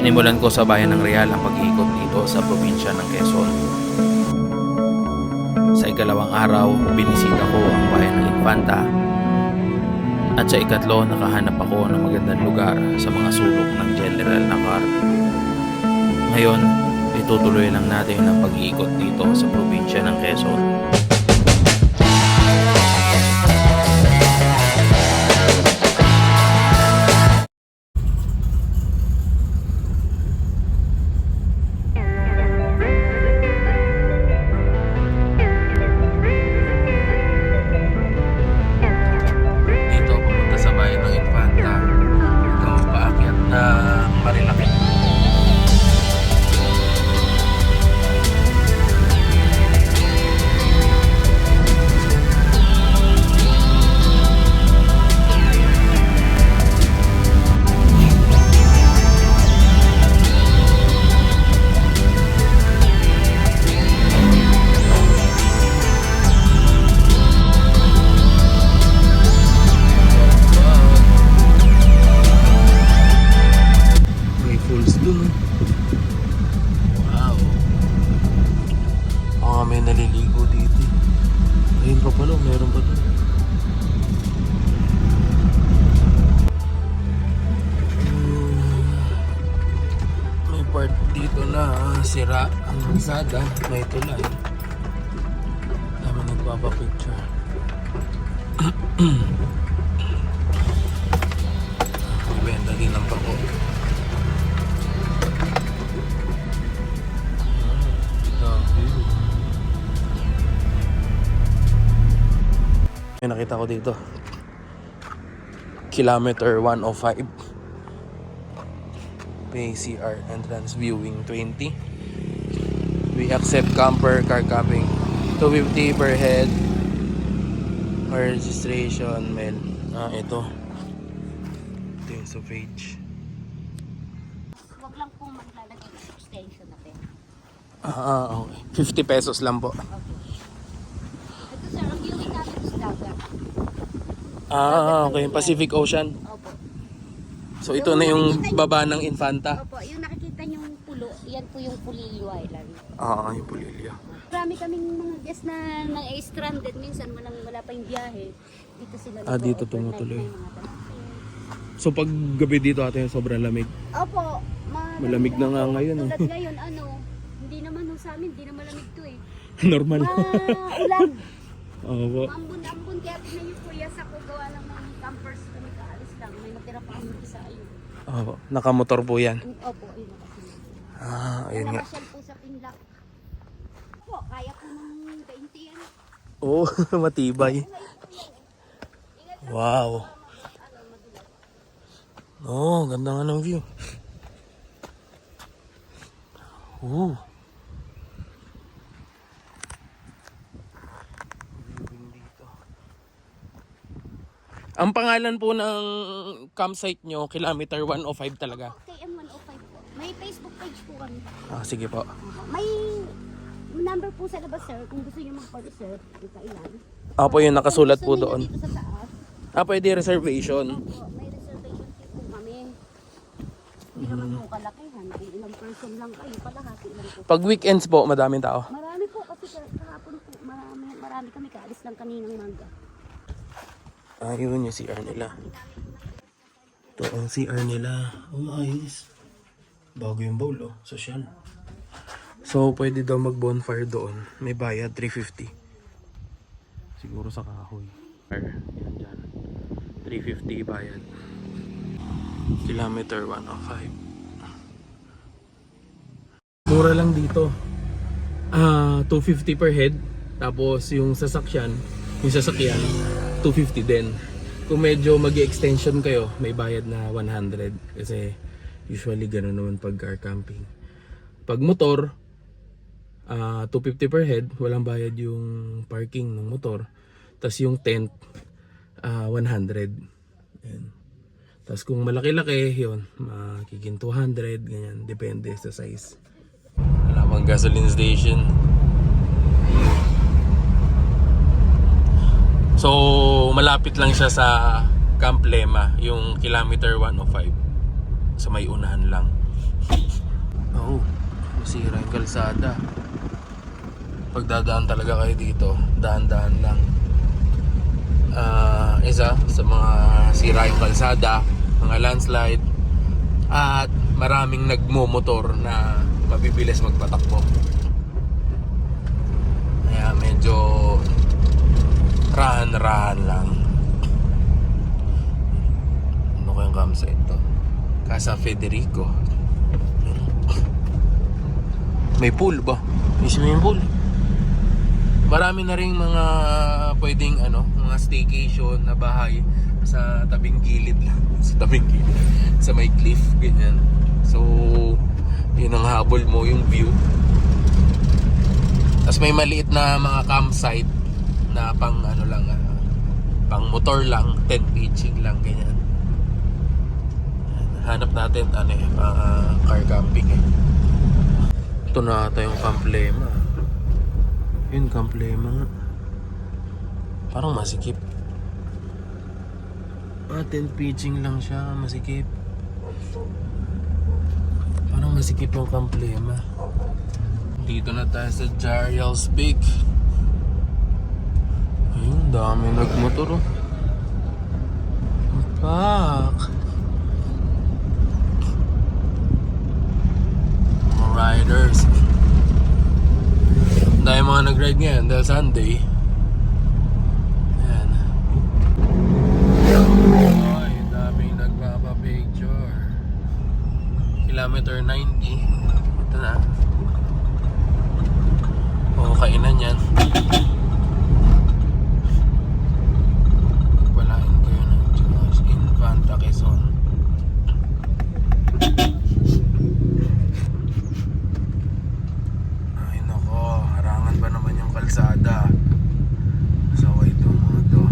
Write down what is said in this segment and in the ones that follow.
Sinimulan ko sa bayan ng Real ang pag-iikot dito sa probinsya ng Quezon. Sa ikalawang araw, binisita ko ang bayan ng Infanta. At sa ikatlo, nakahanap ako ng magandang lugar sa mga sulok ng General Nakar. Ngayon, itutuloy lang natin ang pag-iikot dito sa probinsya ng Quezon. May naliligo dito. Ayun pa pala, meron pa doon. May part dito na sira ang kalsada, may tulay. Dami nagpapapicture. May benda din ang pako. May nakita ko dito. Kilometer 105. PCR entrance viewing 20. We accept camper, car camping. 250 per head. Registration, mail. Ito. Ito yung sa page. Huwag lang pong maglalagay ng extension natin. Okay. 50 pesos lang po. Okay. Ito sir, ang viewing natin is dagat. Okay. Pacific Ocean. Opo. So ito na yung baba ng Infanta. Opo, yung nakikita niyong pulo, yan po yung Pulilio Island. Yung Pulilio. Marami kaming mga guests na stranded minsan, wala pa yung biyahe. Dito sila Dito tumutuloy. So pag gabi dito ate, sobrang lamig. Opo. Malamig na nga ngayon eh. Tulad ngayon, hindi naman sa amin, hindi na malamig to eh. Normal. Ulan. Opo. Ambon, kaya tingnan niyo kuya sa gawa lang ng campers kami kaalis lang. May natira pa kami isa ayun. Opo. Nakamotor po yan. Opo, ayun nakasila. Ayun nga. Nakasyal po sa Pinlock. Po, kaya po ng 20 yan. Oo, matibay. Wow. Ganda nga ng view. Ang pangalan po ng campsite nyo, kilometer 105 talaga. KM 105 po. May Facebook page po kami. Sige po. May number po sa labas sir, kung gusto niyo magpa-reserve, yung kailan. Po yung nakasulat po doon. Dito sa taas. Pwede reservation. Opo, may reservation fee po kami. Hindi naman yung kalakihan. Kung ilang person lang kayo, kalahati lang po. Pag weekends po, madaming tao. Marami po kasi kahapon po, marami kami kaalis lang kaninang maga. Ayun yung CR nila. Ito ang CR nila. Ayos. Bago yung bowl, oh. Social. So, pwede daw mag-bonfire doon. May bayad, 350. Siguro sa kahoy. Yan dyan. 350 bayad. Kilometer 105. Mura lang dito. 250 per head. Tapos yung sasakyan, yung sasakyan, 250 din. Kung medyo mag-extension kayo, may bayad na 100. Kasi usually gano'n naman pag car camping. Pag motor, 250 per head, walang bayad yung parking ng motor. Tapos yung tent, 100. Ayan. Tapos kung malaki-laki, yun, makikita 200, ganyan. Depende sa size. Wala bang gasoline station. So, malapit lang siya sa Camp Lema, yung kilometer 105. Sa may unahan lang. Oh, masira yung kalsada. Pagdadaan talaga kayo dito, daan-daan lang. Isa sa mga sira yung kalsada, mga landslide, at maraming nagmumotor na mabibilis magpatakbo. Kaya medyo rahan-rahan lang. Ano kayang campsite to? Casa Federico. May pool ba? May swimming pool. Marami na rin mga pwedeng mga staycation na bahay sa tabing gilid lang. Sa tabing gilid. Sa may cliff, ganyan. So, yun ang habol mo, yung view. Tapos may maliit na mga campsite na pang pang motor lang, tent pitching lang, ganyan. Hanap natin car camping eh. Ito na ata yung Camp Lema. Yun, Camp Lema. Parang masikip. Tent pitching lang siya, masikip. Parang masikip yung Camp Lema. Dito na tayo sa Jariel's Peak. Ayun, dami nagmotor oh. Pak! Mga riders. Dahil mga nag-ride ngayon dahil Sunday. Ayan. Ay, daming nagpapapicture. Kilometer 90. Ito na. O, kainan yan. Walain ko yun ng Diyos. Infanta Quezon. Ay nako, harangan ba naman yung kalsada? Saway ito mga to.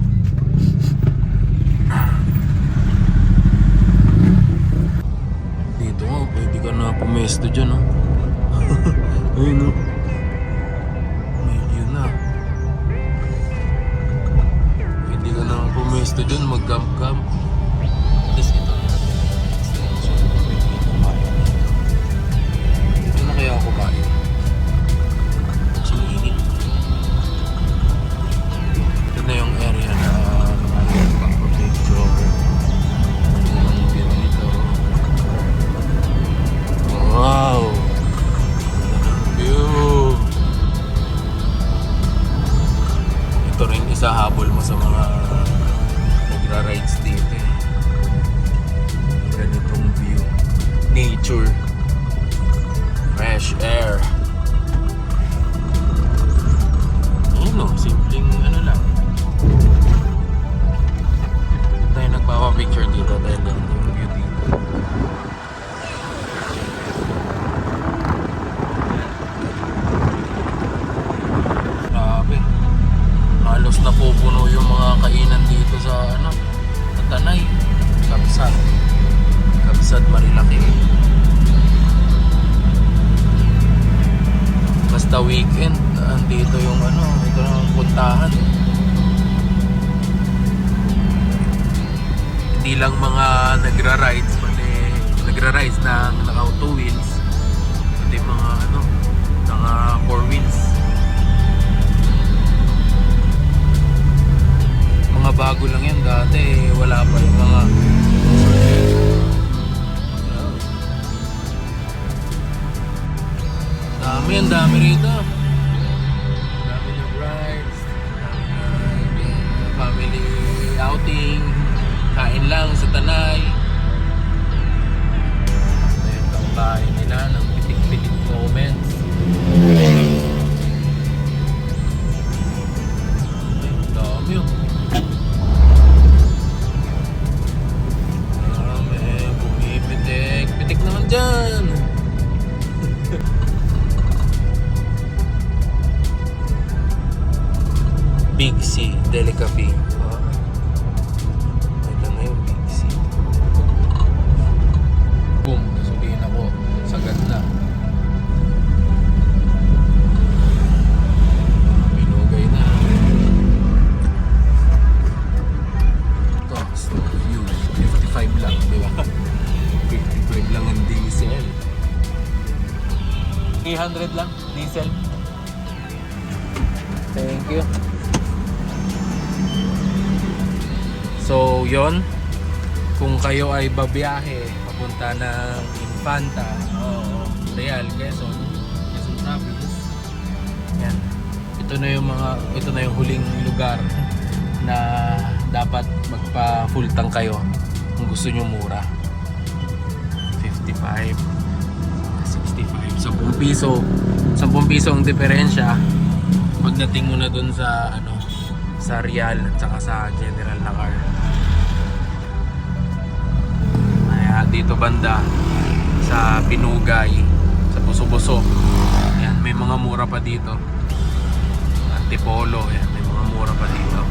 Dito nga, pwede ka na pumesto dyan oh. Ayun oh. Pumesto dyan, mag-camp-camp. Tapos ito natin. So, may kumain dito. Ito na kaya ako kumain. Siningit. Ito na yung area na pagpapicture. Ano yung view dito. Wow! Ganda ng view! Ito rin isa habol mo sa mga rides dito eh. Ganitong view, nature, fresh air. Simpleng lang. Tayo nagpapapicture dito dahil yung view dito. Grabe, halos napupuno yung mga kainan dito sa Tanay, Kabsat, Marilaki. Basta weekend, andito yung ito na ang puntahan. Hindi lang mga nagra-rides, pati nagra-rise ng naka 2 wheels, pati mga naka 4 wheels. Mga bago lang yan, dati wala pa yung mga ang dami rito. Dami ng rides, family outing, kain lang sa Tanay. Ito yung kabahay nila ng pitik-pitik moments. Dami yun. Dami, bumipitik. Pitik naman dyan. Big C, Delicafe. Ito na yung Big C. Boom, nasulihin ako. Sagad na. Pinugay na. Ito, slow view. 55 lang, di ba? 55 lang ang diesel. 300 lang, diesel. Thank you. So yon, kung kayo ay babiyahe papunta ng Infanta o Real, Quezon Province, yan, ito na yung huling lugar na dapat magpa full tank kayo kung gusto nyo mura. 55, 65, 10 piso, 10 piso ang diferensya pagdating mo na dun sa sa Real at saka sa General na car. Kaya dito banda sa Pinugay, sa Buso-Buso, yan, may mga mura pa dito. Antipolo, yan, may mga mura pa dito.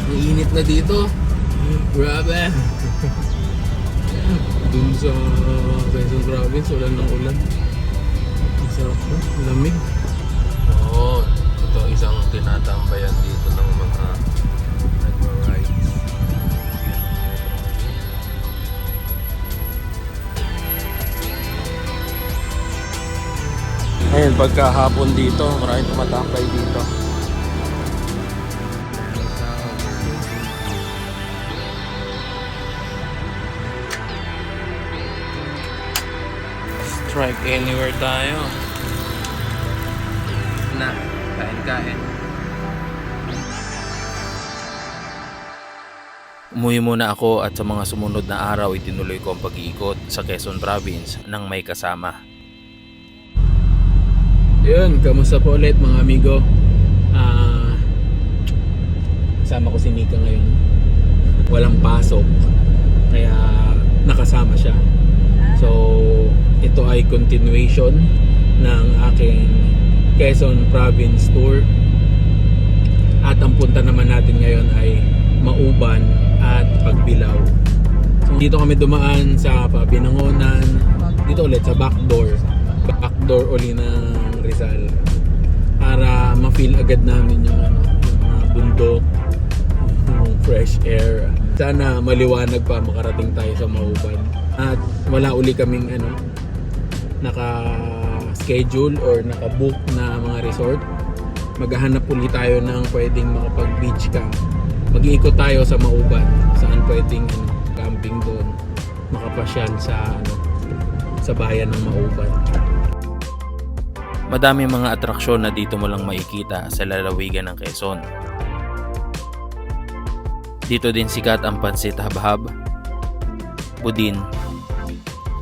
Ang init na dito. Grabe. Dun sa Quezon Province, wala ng ulan. Ang sarap na, lamig. Oo, ito isang tinatambayan dito ng mga nag-rides. Ayun, pagkahapon dito, maraming tumatambay dito. Strike anywhere tayo. Na, kain-kain. Umuwi muna ako at sa mga sumunod na araw itinuloy ko ang pag-iikot sa Quezon Province ng may kasama. Yun, kamusta po ulit mga amigo? Kasama ko si Nika ngayon. Walang pasok, kaya nakasama siya. So, ito ay continuation ng aking Quezon Province Tour. At ang punta naman natin ngayon ay Mauban at Pagbilao. So, dito kami dumaan sa Binangonan. Dito ulit sa backdoor uli ng Rizal. Para ma-feel agad namin yung mga bundok, yung fresh air. Sana maliwanag pa makarating tayo sa Mauban. At wala uli kaming naka-schedule or naka-book na mga resort. Maghahanap uli tayo ng pwedeng makapag-beach camp. Mag-iikot tayo sa Mauban, saan pwedeng camping doon, makapasyal sa bayan ng Mauban. Madami mga atraksyon na dito mo lang makikita sa lalawigan ng Quezon. Dito din sikat ang pansit habhab, budin,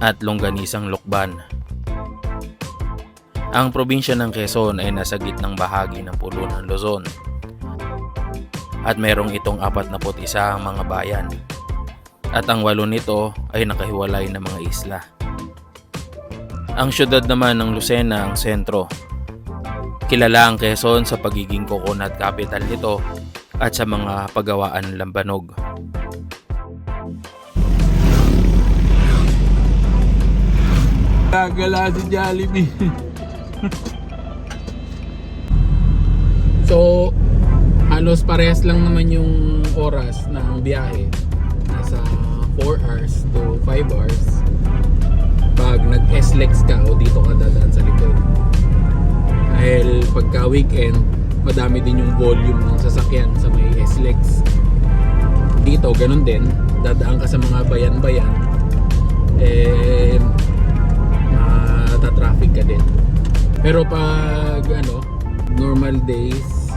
at longganisang lukban. Ang probinsya ng Quezon ay nasa gitnang bahagi ng pulo ng Luzon at mayroong itong 41 mga bayan at ang 8 nito ay nakahiwalay na mga isla. Ang syudad naman ng Lucena ang sentro. Kilala ang Quezon sa pagiging coconut capital nito at sa mga paggawaan ng lambanog. Gagala si Jollibee. So, halos parehas lang naman yung oras ng biyahe. Nasa 4 hours to 5 hours. Pag nag-SLEX ka o dito ka dadaan sa likod. Dahil pagka weekend, madami din yung volume ng sasakyan sa may SLEX. Dito, ganun din. Dadaan ka sa mga bayan-bayan. Traffic ka din. Pero pag normal days,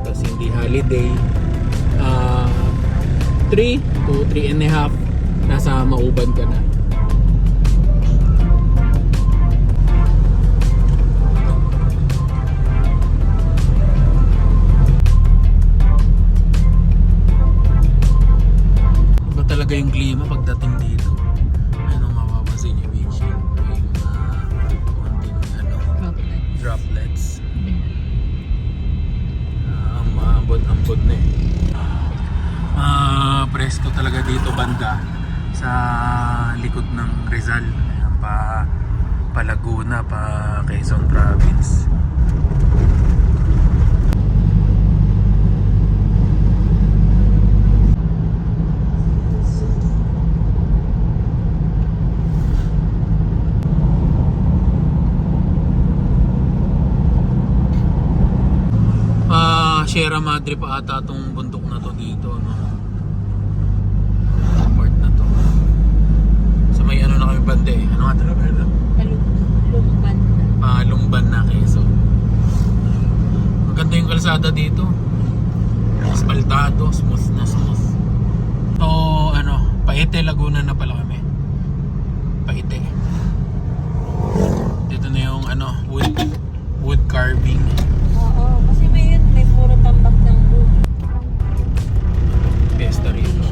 tapos hindi holiday, 3 to 3 and a half, nasa Mauban ka na. Iba talaga yung klima pagdating dito. Ano mapapansin yung windshield? May mga konting droplets. Ang maambod-ambod na eh. Presko talaga dito banda sa likod ng Rizal. Ayan, pa Laguna, pa Quezon Province. Sierra Madre pa ata tong bundok na to dito, no? Part na to. So may na kami banda eh. Ano nga talaga ito? Lumban na. Lumban na Quezon. Maganda yung kalsada dito. Asfaltado, smooth na smooth. So Paete, Laguna na pala kami. Paete. Dito na yung wood carving. Oo, kasi may puro tambak ng wood. Pesta rito.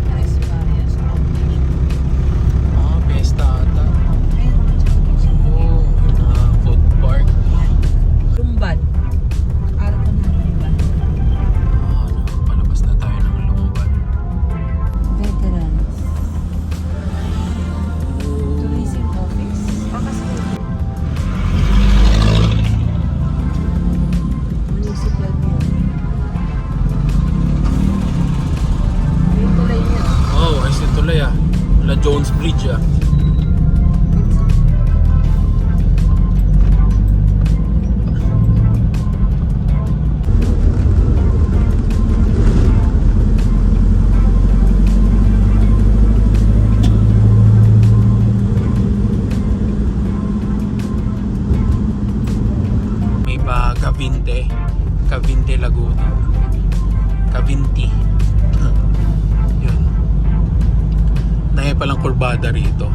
Nice various. Pesta ata. Ayun, mga championship. Oo, food park. Lumban. Araw ko na Lumban. Palabas na tayo ng Lumban. Veterans. Tourism office. Kasi municipal building. Yung tulay niya. Ayos na tuloy ah. La Jones Bridge ah. May pa Cavite Laguna. Cavinti. Yun. Dahil palang kurbada rito.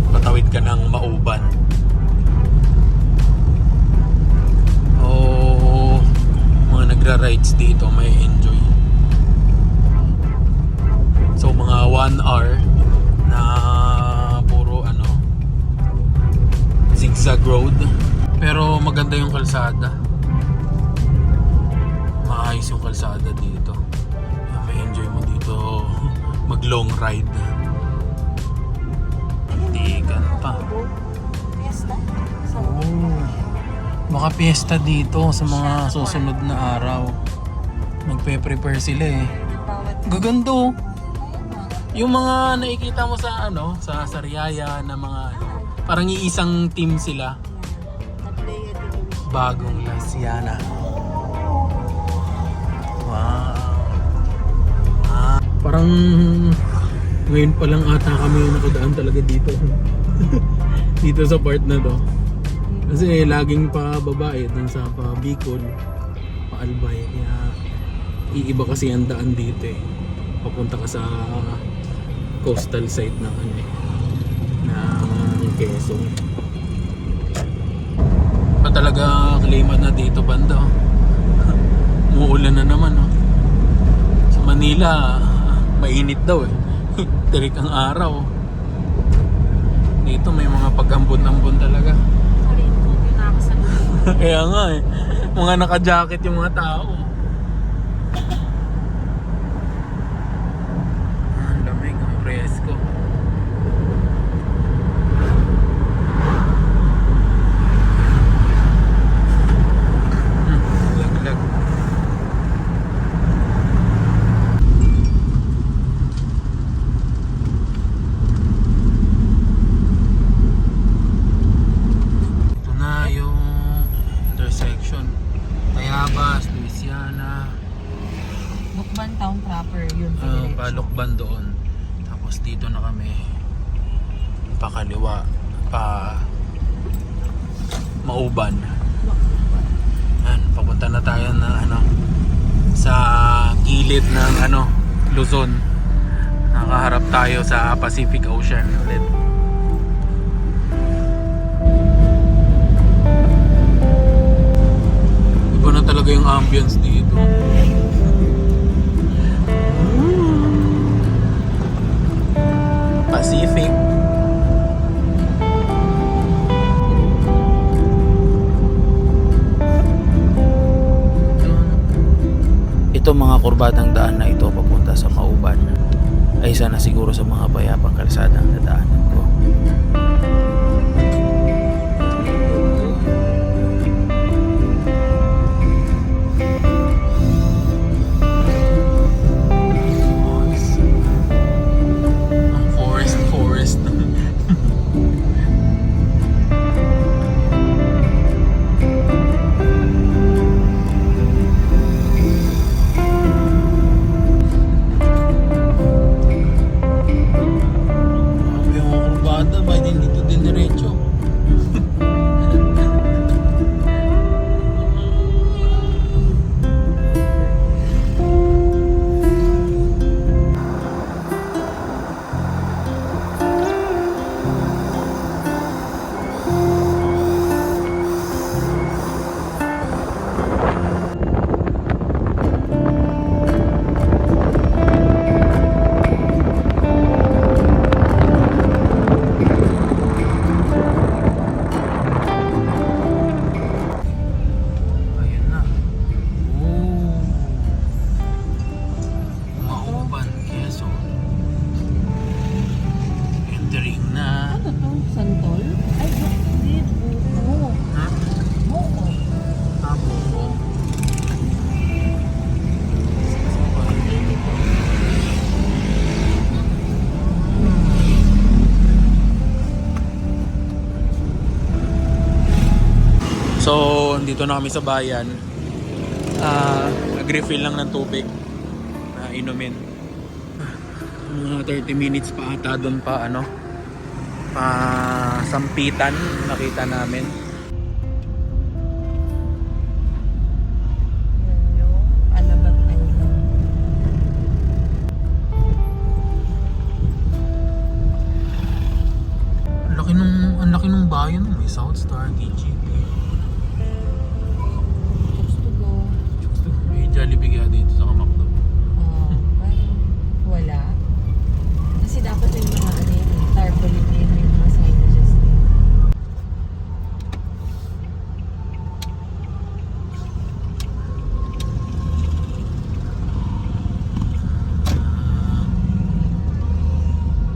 Patawid ka ng Mauban. Mga nagra-rides dito may enjoy. So mga 1 hour na puro zigzag road. Pero maganda yung kalsada. Maayos yung kalsada dito. May enjoy mo dito mag long ride. Tigan pa. Fiesta. So, Baka piyesta dito sa mga susunod na araw. Magpe-prepare sila eh. bawat Gaganda oh. Yung mga nakikita mo sa sa Sariaya na mga parang iisang team sila. na-play at yung Bagong Lasiana. Wow. Parang ngayon pa lang ata kami nakadaan talaga dito. Dito sa part na to. Kasi laging pa babae dun sa pa Bicol, pa Albay. Kaya iiba kasi ang daan dito eh. Papunta ka sa coastal side ng ng Quezon. Pa talaga klima na dito banda. Umuulan na naman Sa Manila mainit daw eh. Tirik ang araw. Dito may mga pag-ambon-ambon talaga. yung nakasalubong. Kaya nga eh. Mga naka-jacket yung mga tao. Ang lamig, ang presko. Laglag. Caloocan Town proper yun. diretso. Palukban doon. Tapos dito na kami. Pakaliwa. Mauban. Yan, papunta na tayo na sa gilid ng Luzon. Nakaharap tayo sa Pacific Ocean ulit. Iba na talaga yung ambience dito. Pacific. Itong mga kurbatang daan na ito papunta sa Mauban ay isa na siguro sa mga payapang kalsada ang nadaanan ko. Ang forest. Yung kurbada ba din dito din diretso? Ayun na. Oh. Mauban, Quezon. Entering na. Ano to? Santol? Ay, hindi. Buko. Ha? Buko. Buko. So, dito na kami sa bayan. Nag-refill lang ng tubig na inumin. Mga 30 minutes pa ata doon pa Sampitan nakita namin. Yan yung Alabat Island. Ang laki nung bayan, may South Star, KGP. Gusto to go. May Jollibee kaya dito sa Kamakdo. Ay, wala. Kasi dapat yung mga tarpaulin yun, yung mga signages.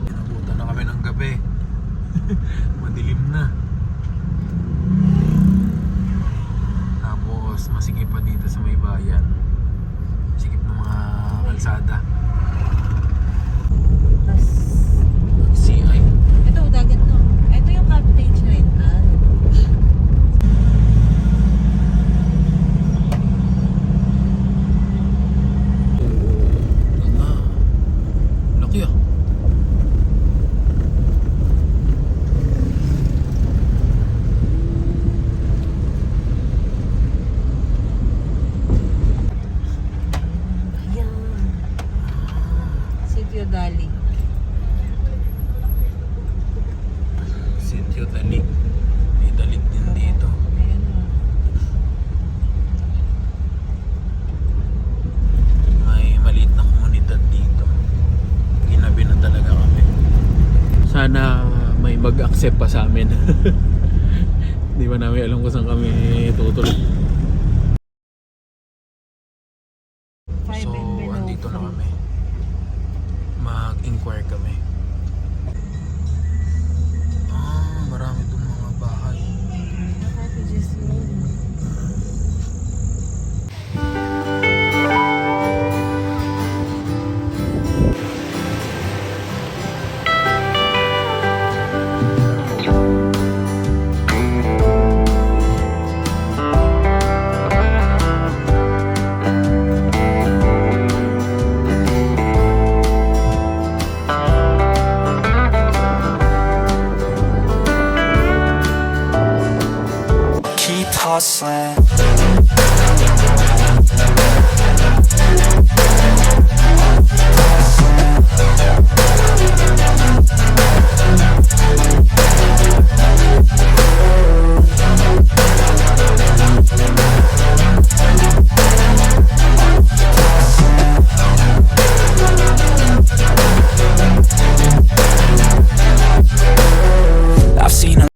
Inabutan na kami ng gabi. Madilim na. Tapos masikip pa dito sa may bayan. Masikip ng mga kalsada. Tapos, CI. ito, dagat no. Ito yung cottage rental. Ganda. Laki ah. Ayan. Sitio Dali. Sitio Dalig. May dalig din dito. Ayan o. May maliit na komunidad dito. Ginabi na talaga kami. Sana may mag-accept pa sa amin. Hindi ba namin alam kung saan kami tutuloy. Five So, and below. andito na kami. Mag-inquire kami. Marami dun mga bahay. Cottages yun. Bye.